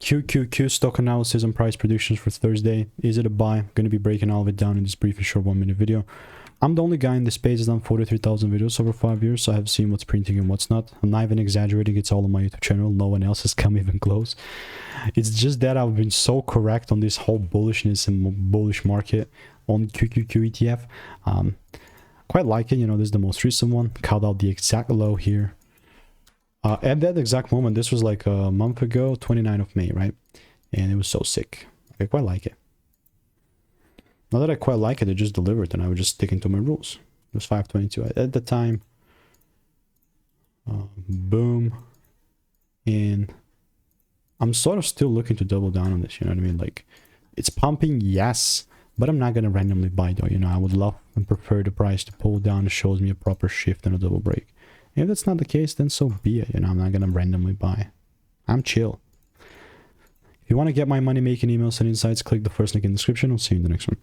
QQQ stock analysis and price predictions for Thursday. Is it a buy? I'm going to be breaking all of it down in this brief and short 1-minute video. I'm the only guy in this space that's done 43,000 videos over 5 years, so I have seen what's printing and what's not. I'm not even exaggerating, it's all on my YouTube channel. No one else has come even close. It's just that I've been so correct on this whole bullishness and bullish market on QQQ ETF. Quite like it, you know, this is the most recent one. Called out the exact low here. At that exact moment, this was like a month ago, 29th of May, right? And it was so sick. I quite like it. Now that I quite like it, it just delivered, and I was just sticking to my rules. It was 522 at the time. Boom. And I'm sort of still looking to double down on this, you know what I mean? Like, it's pumping, yes, but I'm not going to randomly buy though, you know. I would love and prefer the price to pull down. It shows me a proper shift and a double break. If that's not the case, then so be it, you know. I'm not going to randomly buy. I'm chill. If you want to get my money making emails and insights, click the first link in the description. I'll see you in the next one.